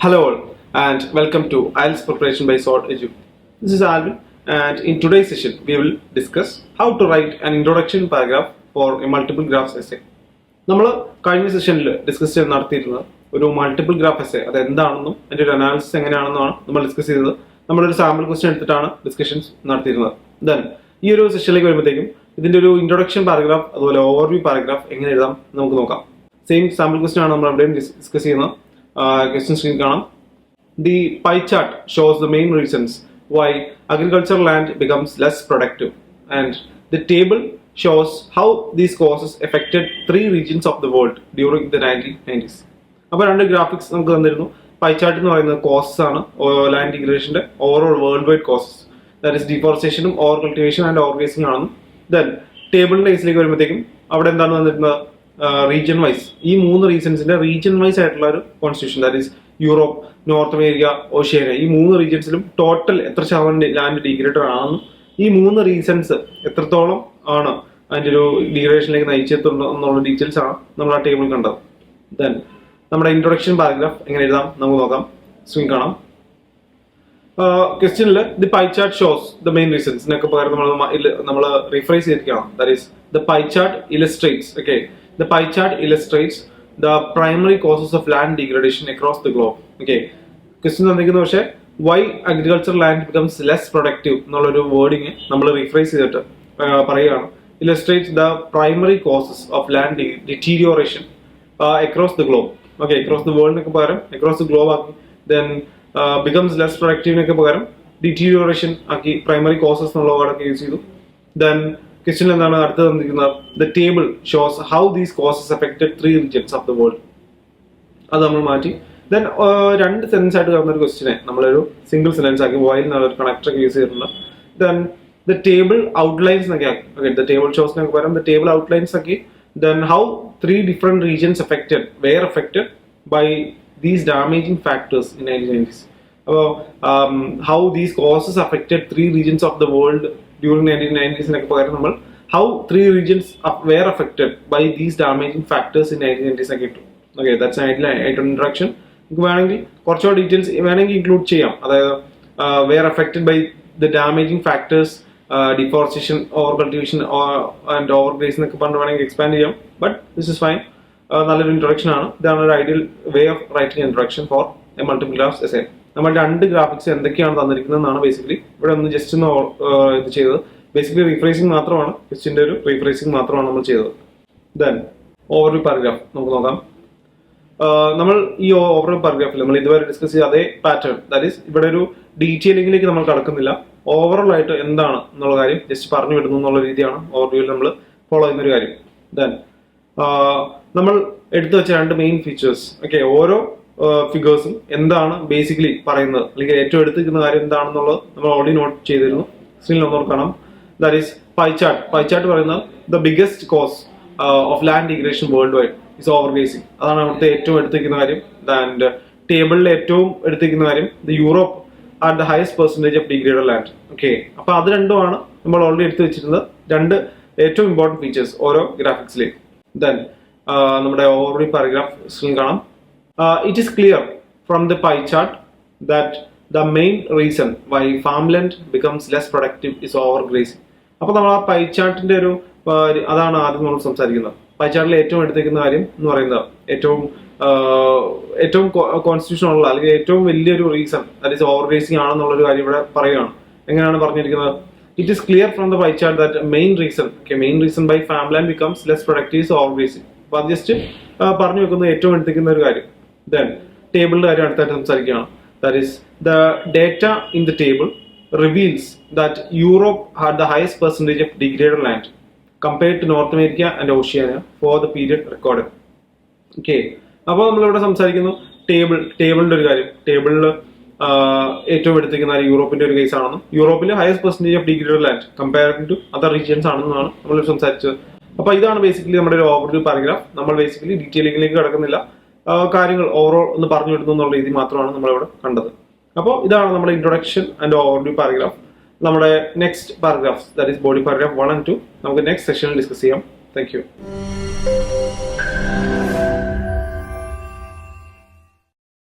Hello all and welcome to IELTS Preparation by Sword Edu. This is Alvin and in today's session we will discuss how to write an introduction paragraph for a multiple graphs essay. നമ്മൾ കഴിഞ്ഞ സെഷനിൽ discuss ചെയ്ത് നടത്തിയിരുന്നത് ഒരു multiple graph essay അത് എന്താണെന്നും അതിൻ്റെ ഒരു അനാലിസിസ് എങ്ങനെയാണെന്നുമാണ് നമ്മൾ ഡിസ്കസ് ചെയ്തത്. നമ്മളൊരു സാമ്പിൾ ക്വസ്റ്റ്യൻ എടുത്തിട്ടാണ് ഡിസ്കഷൻസ് നടത്തിയിരുന്നത്. ദെൻ ഈ ഒരു സെഷനിലേക്ക് വരുമ്പോഴത്തേക്കും ഇതിൻ്റെ ഒരു ഇൻട്രൊഡക്ഷൻ പാരഗ്രാഫ് അതുപോലെ ഓവർവ്യൂ പാരഗ്രാഫ് എങ്ങനെ എഴുതാം നമുക്ക് നോക്കാം. സെയിം സാമ്പിൾ ക്വസ്റ്റ്യൻ ആണ് നമ്മൾ എവിടെയും ഡിസ്കസ് ചെയ്യുന്നത്. Question screen കാണാം. The pie chart shows the main reasons why agricultural land becomes less productive, and the table shows how these causes affected 3 regions of the world during the 1990s. അപ്പോൾ രണ്ട് graphics നമുക്ക് തന്നിരുന്നു. Pie chart എന്ന് പറയുന്നത് causes ആണ്, land ഡിഗ്രേഡേഷന്റെ overall world wide causes, that is ഡിഫോറസ്റ്റേഷനും over cultivation and over grazing ആണെന്നും. ദെൻ ടേബിളിന്റെ കേസിലേക്ക് വരുമ്പോഴത്തേക്കും അവിടെ എന്താണ് തന്നിരുന്നത്, റീജിയൻ വൈസ് ഈ 3 റീജൻസിന്റെ റീജിയൻ വൈസ് ആയിട്ടുള്ള ഒരു constitution, that is Europe, north America, Oceania, ഈ 3 റീജിയൻസിലും ടോട്ടൽ എത്ര ശതമാനം ലാൻഡ് ഡിഗ്രേഡഡ് ആണെന്നും ഈ 3 റീസൺസ് എത്രത്തോളം ആണ് അതിന്റെ ഒരു ഡിഗ്രേഡേഷനിലേക്ക് നയിച്ചെത്തുന്നുള്ള ഡീറ്റെയിൽസ് ആണ് നമ്മൾ ആ ടേബിൾ കണ്ടത്. ദെൻ നമ്മുടെ ഇൻട്രൊഡക്ഷൻ പാരഗ്രാഫ് എങ്ങനെ എഴുതാം നമുക്ക് നോക്കാം. സ്ക്രീൻ കാണാം. ക്വസ്റ്റ്യനിൽ the pie chart shows the main reasons എന്നൊക്കെ പകരം നമ്മൾ റീഫ്രൈസ് ചെയ്തിരിക്കുകയാണ്. That is the pie chart illustrates. Okay, the pie chart illustrates the primary causes of land degradation across the globe. Okay, question തന്നിരിക്കുന്നത് പക്ഷേ why agricultural land becomes less productive എന്നുള്ളൊരു wording നമ്മൾ rephrase ചെയ്തിട്ട് പറയുകയാണ്. illustrates the primary causes of land deterioration across the globe. Okay, across the world എന്നൊക്കെ പകരം across the globe ആക്കി, then becomes less productive എന്നൊക്കെ പകരം deterioration ആക്കി primary causes എന്നുള്ള വേർഡൊക്കെ യൂസ് ചെയ്തു. then ക്വസ്റ്റ്യൻ എന്താണ് അടുത്ത് തന്നിരിക്കുന്നത്, the table shows how these causes affected 3 regions of the world. അത് നമ്മൾ മാറ്റി. ദെൻ 2 സെന്റൻസ് ആയിട്ട് കാണുന്ന ഒരു ക്വസ്റ്റ്യനെ നമ്മളൊരു സിംഗിൾ സെന്റൻസ് ആക്കി വോയിൽ എന്നുള്ള ഒരു കണക്ടർ ഒക്കെ യൂസ് ചെയ്തിട്ടുണ്ട്. ദെൻ ദ ടേബിൾ ഔട്ട്ലൈൻസ് എന്നൊക്കെ ആക്കി. ഓക്കെ, ദ ടേബിൾ ഷോസ് എന്നൊക്കെ പറയാം, ദ ടേബിൾ ഔട്ട്ലൈൻസ് ആക്കി. Then how 3 different regions were affected by these damaging factors in 1990s. അപ്പോൾ how these causes affected 3 regions of the world during 1990s എന്നൊക്കെ പകരം നമ്മൾ how 3 regions were affected by these damaging factors in 1990s ഒക്കെ കിട്ടും. Okay, that's ആയിട്ട് introduction. നമുക്ക് വേണമെങ്കിൽ കുറച്ചുകൂടെ ഡീറ്റെയിൽസ് വേണമെങ്കിൽ ഇൻക്ലൂഡ് ചെയ്യാം. അതായത് were affected by the damaging factors, deforestation, over cultivation and over graze എന്നൊക്കെ പറഞ്ഞ് വേണമെങ്കിൽ എക്സ്പാൻഡ് ചെയ്യാം. But this is fine. നല്ലൊരു ഇൻട്രൊഡക്ഷൻ ആണ്. ഇതാണ് ഒരു ideal way of writing introduction for a multiple graphs essay. നമ്മൾ 2 ഗ്രാഫിക്സ് എന്തൊക്കെയാണ് തന്നിരിക്കുന്നതെന്നാണ് ബേസിക്കലി ഇവിടെ ഒന്ന് ജസ്റ്റ് ഒന്ന് ഇത് ചെയ്തത്. ബേസിക്കലി റീഫ്രേസിംഗ് മാത്രമാണ്, ക്വസ്റ്റ്യൻ്റെ ഒരു റീഫ്രേസിംഗ് മാത്രമാണ് നമ്മൾ ചെയ്തത്. ദെൻ ഓവർവ്യൂ പാരഗ്രാഫ് നമുക്ക് നോക്കാം. നമ്മൾ ഈ ഓവർവ്യൂ പാരഗ്രാഫിൽ നമ്മൾ ഇതുവരെ ഡിസ്കസ് ചെയ്ത അതേ പാറ്റേൺ, ദാറ്റ് ഈസ് ഇവിടെ ഒരു ഡീറ്റെയിലിംഗിലേക്ക് നമ്മൾ കടക്കുന്നില്ല. ഓവറോൾ ആയിട്ട് എന്താണ് എന്നുള്ള കാര്യം ജസ്റ്റ് പറഞ്ഞു വിടുന്നു എന്നുള്ള രീതിയാണ് ഓവർവ്യൂവിൽ നമ്മൾ ഫോളോ ചെയ്യുന്ന ഒരു കാര്യം. ദെൻ നമ്മൾ എടുത്തു വെച്ച 2 മെയിൻ ഫീച്ചേഴ്സ്. ഓക്കെ, ഓരോ ഫിഗേഴ്സും എന്താണ് ബേസിക്കലി പറയുന്നത്, അല്ലെങ്കിൽ ഏറ്റവും എടുത്തിരിക്കുന്ന കാര്യം എന്താണെന്നുള്ളത് നമ്മൾ ഓൾറെഡി നോട്ട് ചെയ്തിരുന്നു. സ്ക്രീനിൽ ഒന്നോട് കാണാം. That is pie chart. Pie chart പറയുന്നത് the biggest cause of land degradation world wide is over grazing. അതാണ് അവിടുത്തെ ഏറ്റവും എടുത്തിരിക്കുന്ന കാര്യം. ആൻഡ് ടേബിളിലെ ഏറ്റവും എടുത്തിരിക്കുന്ന കാര്യം the Europe are the highest percentage of degraded land. Okay, അപ്പൊ അത് രണ്ടുമാണ് നമ്മൾ ഓൾറെഡി എടുത്തു വെച്ചിരുന്നത് 2 ഏറ്റവും ഇമ്പോർട്ടൻറ്റ് ഫീച്ചേഴ്സ് ഓരോ ഗ്രാഫിക്സിലേക്ക്. ദെൻ നമ്മുടെ ഓവർവ്യൂ പാരഗ്രാഫ് സ്ക്രീൻ കാണാം. It is clear from the pie chart that the main reason why farmland becomes less productive is overgrazing. അപ്പോൾ നമ്മൾ ആ പൈ ചാർട്ടിന്റെ ഒരു അതാണ് ആദ്യം നമ്മൾ സംസാരിക്കുന്നത്. പൈ ചാർട്ടിൽ ഏറ്റവും എടുത്തിരിക്കുന്ന കാര്യം എന്ന് പറയുന്നത് ഏറ്റവും കോൺസ്റ്റിറ്റ്യൂഷൻ ഉള്ള അല്ലെങ്കിൽ ഏറ്റവും വലിയൊരു റീസൺ ദാറ്റ് ഈസ് ഓവർഗ്രേസിംഗ് ആണെന്നുള്ളൊരു കാര്യം ഇവിടെ പറയുകയാണ്. എങ്ങനെയാണ് പറഞ്ഞിരിക്കുന്നത്, it is clear from the pie chart that main reason by farmland becomes less productive is overgrazing. അപ്പോൾ അത് ജസ്റ്റ് പറഞ്ഞു വെക്കുന്ന ഏറ്റവും എടുത്തിരിക്കുന്ന ഒരു കാര്യം. Then ടേബിളിന്റെ കാര്യം അടുത്തായിട്ട് സംസാരിക്കുകയാണ്. That is the data in the table reveals that Europe had the highest percentage of degraded land compared to North America and Oceania for the period recorded. Okay, അപ്പോൾ നമ്മളിവിടെ സംസാരിക്കുന്നു ടേബിളിന്റെ ഒരു കാര്യം. ടേബിളിൽ ഏറ്റവും എടുത്തിരിക്കുന്ന യൂറോപ്പിന്റെ ഒരു കേസ് ആണെന്നും യൂറോപ്പിൽ highest percentage of degraded land comparing to other regions ആണെന്നാണ് നമ്മൾ സംസാരിച്ചത്. അപ്പൊ ഇതാണ് ബേസിക്കലി നമ്മുടെ ഒരു ഓവർവ്യൂ പാരഗ്രാഫ്. നമ്മൾ ബേസിക്കലി ഡീറ്റെയിലിംഗിലേക്ക് കിടക്കുന്നില്ല, കാര്യങ്ങൾ ഓവറോൾ ഒന്ന് പറഞ്ഞു വിടുന്നു എന്നുള്ള രീതി മാത്രമാണ് നമ്മളിവിടെ കണ്ടത്. അപ്പോൾ ഇതാണ് നമ്മുടെ ഇൻട്രൊഡക്ഷൻ ആൻഡ് ഓവർവ്യൂ പാരഗ്രാഫ്. നമ്മുടെ next paragraph that is body paragraph 1 and 2 നമുക്ക് നെക്സ്റ്റ് സെഷനിൽ ഡിസ്കസ് ചെയ്യാം. Thank you.